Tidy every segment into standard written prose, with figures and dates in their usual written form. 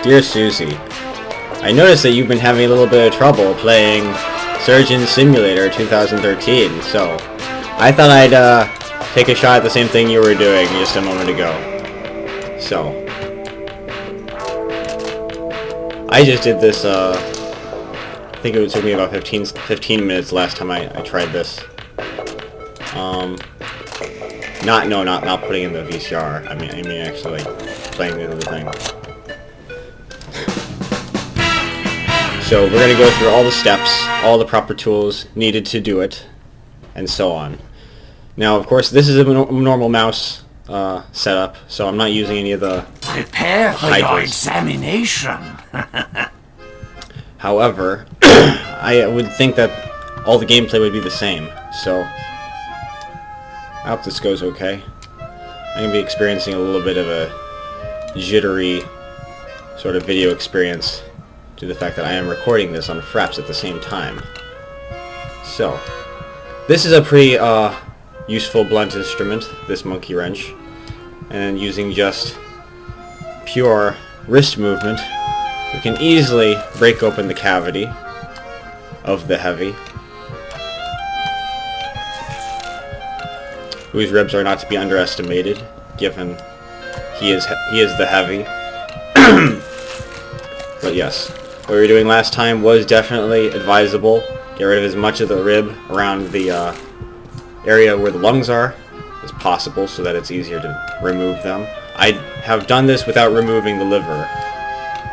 Dear Suzy, I noticed that you've been having a little bit of trouble playing Surgeon Simulator 2013, so I thought I'd take a shot at the same thing you were doing just a moment ago. So, I just did this, I think it took me about 15 minutes last time I tried this. Not putting in the VCR. I mean actually, like, playing the other thing. So we're gonna go through all the steps, all the proper tools needed to do it, and so on. Now, of course, this is a normal mouse setup, so I'm not using any of the Prepare for your examination. However, I would think that all the gameplay would be the same, so I hope this goes okay. I'm going to be experiencing a little bit of a jittery sort of video experience due to the fact that I am recording this on fraps at the same time. So, this is a pretty useful blunt instrument, this monkey wrench, and using just pure wrist movement, we can easily break open the cavity of the heavy, whose ribs are not to be underestimated, given he is the heavy. But yes, what we were doing last time was definitely advisable. Get rid of as much of the rib around the area where the lungs are as possible, so that it's easier to remove them. I have done this without removing the liver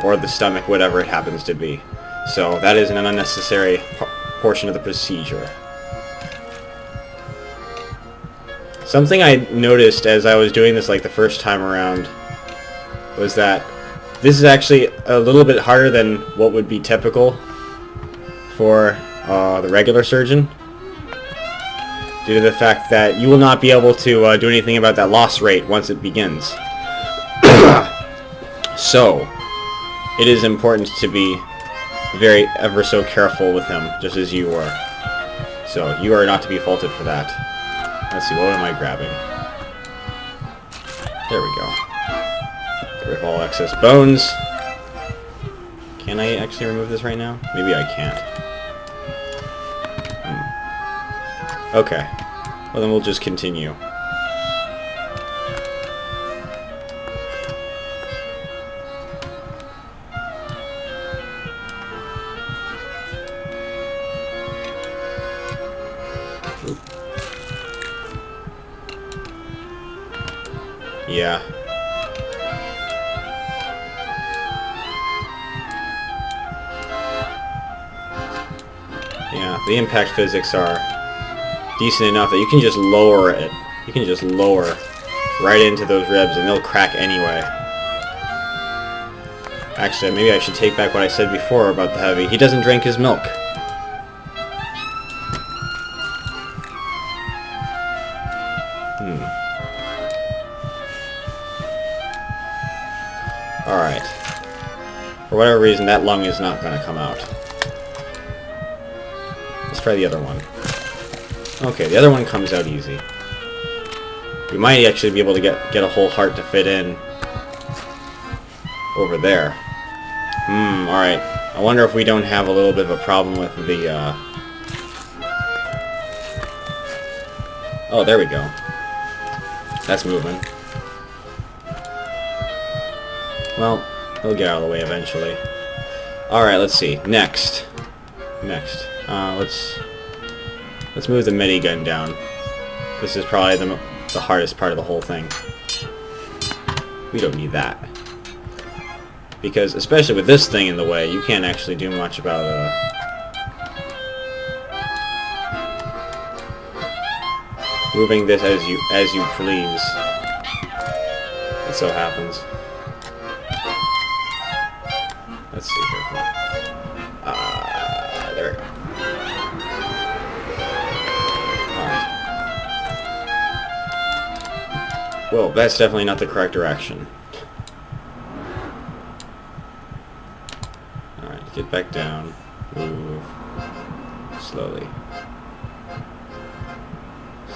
or the stomach, whatever it happens to be. So that is an unnecessary portion of the procedure. Something I noticed as I was doing this like the first time around was that this is actually a little bit harder than what would be typical for the regular surgeon, due to the fact that you will not be able to do anything about that loss rate once it begins. So, it is important to be very ever so careful with him, just as you were. So, you are not to be faulted for that. Let's see, what am I grabbing? There we go. Get rid of all excess bones. Can I actually remove this right now? Maybe I can't. Okay. Well, then we'll just continue. Oop. Yeah. Yeah, the impact physics are decent enough that you can just lower it. You can just lower right into those ribs and they'll crack anyway. Actually, maybe I should take back what I said before about the heavy. He doesn't drink his milk. Alright. For whatever reason, that lung is not going to come out. Let's try the other one. Okay, the other one comes out easy. We might actually be able to get a whole heart to fit in over there. Alright. I wonder if we don't have a little bit of a problem with the, Oh, there we go. That's moving. Well, he'll get out of the way eventually. Alright, let's see. Next. Let's move the minigun down. This is probably the hardest part of the whole thing. We don't need that. Because, especially with this thing in the way, you can't actually do much about moving this as you please. It so happens. Let's see here. There we go. Well, that's definitely not the correct direction. Alright, get back down. Move. Slowly.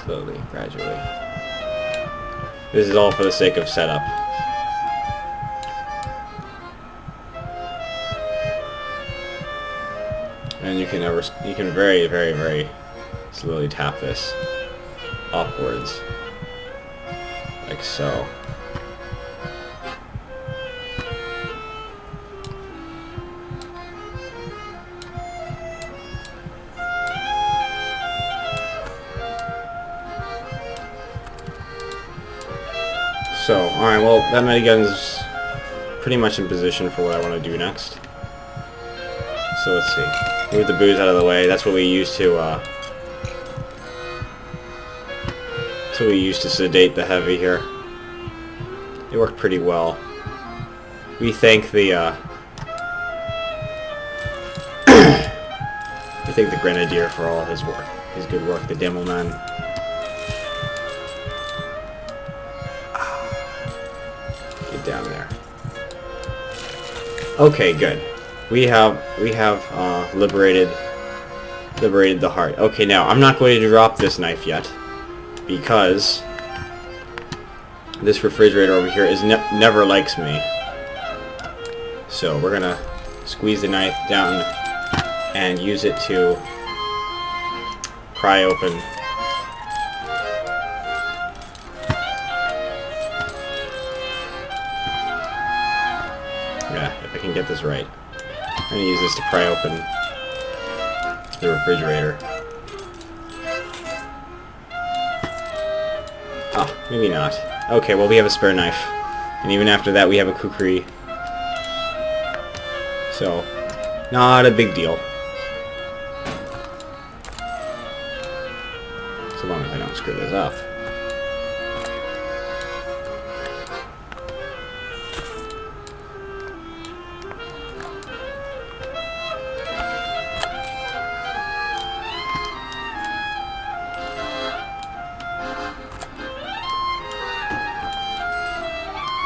Slowly, gradually. This is all for the sake of setup. And you can very, very, very slowly tap this upwards, like so. So, alright, well, that minigun's pretty much in position for what I want to do next. So let's see. Move the booze out of the way. That's what we use to, sedate the heavy here. It worked pretty well. We thank the, we thank the Grenadier for all his work. His good work, the demo man. Get down there. Okay, good. We have liberated the heart. Okay, now I'm not going to drop this knife yet because this refrigerator over here is never likes me. So we're gonna squeeze the knife down and use it to pry open. Yeah, if I can get this right. I'm going to use this to pry open the refrigerator. Ah, maybe not. Okay, well we have a spare knife. And even after that we have a kukri. So, not a big deal. So long as I don't screw this up.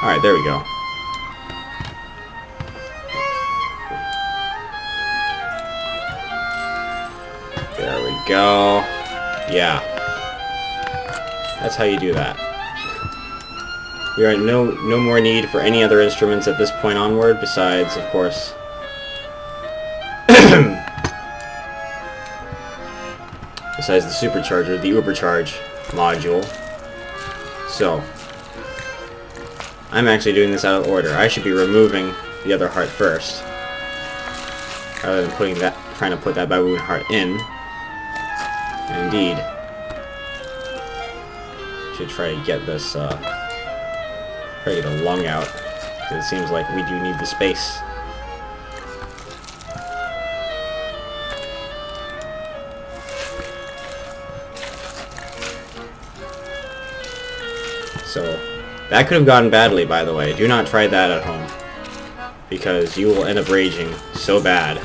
Alright, there we go. There we go. Yeah. That's how you do that. We are no more need for any other instruments at this point onward, besides, of course, besides the supercharger, the Ubercharge module. So, I'm actually doing this out of order. I should be removing the other heart first, rather than trying to put that baboon heart in. And indeed, should try to get this, try to get a lung out, because it seems like we do need the space. So, that could have gone badly, by the way. Do not try that at home, because you will end up raging so bad.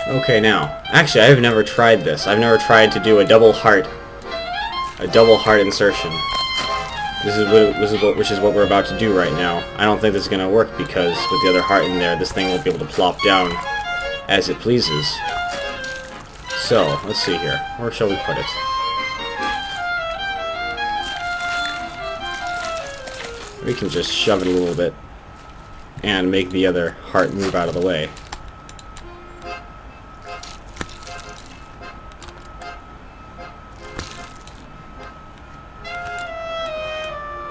Okay, now, actually, I've never tried this. I've never tried to do a double heart insertion. Which is what we're about to do right now. I don't think this is gonna work because with the other heart in there, this thing won't be able to plop down as it pleases. So, let's see here. Where shall we put it? We can just shove it a little bit and make the other heart move out of the way.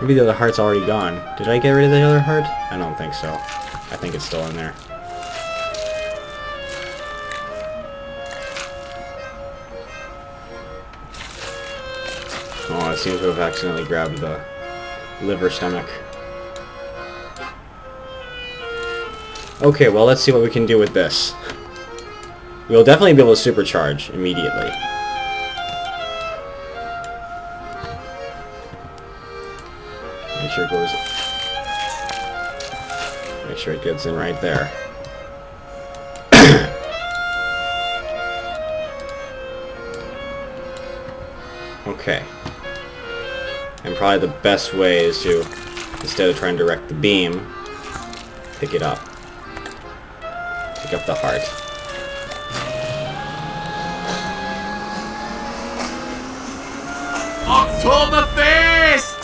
Maybe the other heart's already gone. Did I get rid of the other heart? I don't think so. I think it's still in there. Oh, it seems to have accidentally grabbed the liver stomach. Okay, well, let's see what we can do with this. We'll definitely be able to supercharge immediately. Make sure it goes... Make sure it gets in right there. Okay. And probably the best way is to, instead of trying to direct the beam, pick it up. Pick up the heart. Oktoberfest!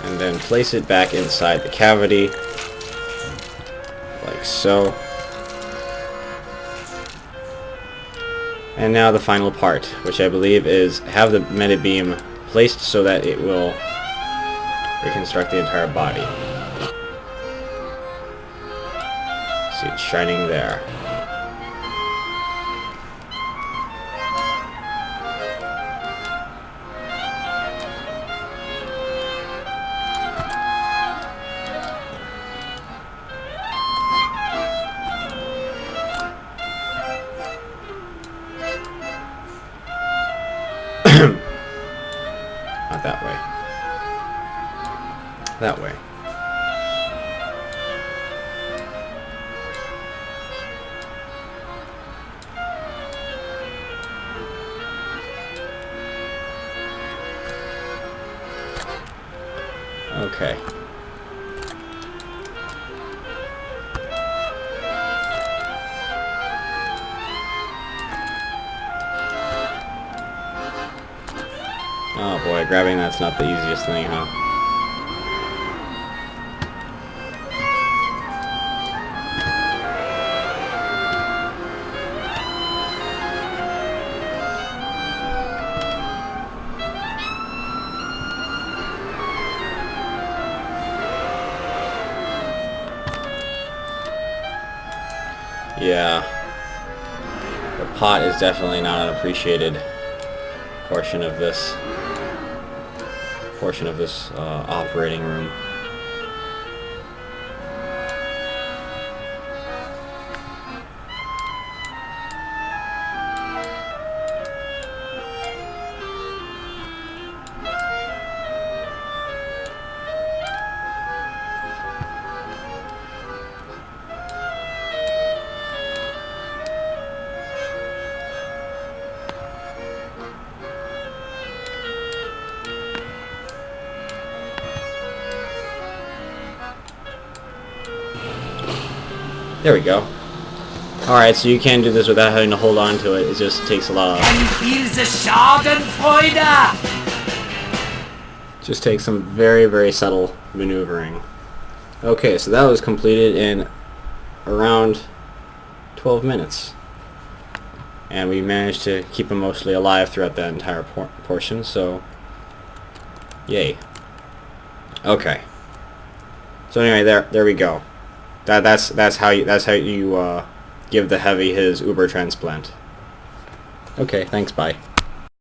And And then place it back inside the cavity, like so. And now the final part, which I believe is have the meta beam placed so that it will reconstruct the entire body. See, it's shining there. Not that way. That way. Okay. Oh boy, grabbing that's not the easiest thing, huh? Yeah. The pot is definitely not an appreciated portion of this operating room. There we go. Alright, so you can do this without having to hold on to it. It just takes a lot of... Just takes some very, very subtle maneuvering. Okay, so that was completed in around 12 minutes. And we managed to keep him mostly alive throughout that entire portion, so... Yay. Okay. So anyway, there we go. That's how you give the heavy his Uber transplant. Okay, thanks, bye.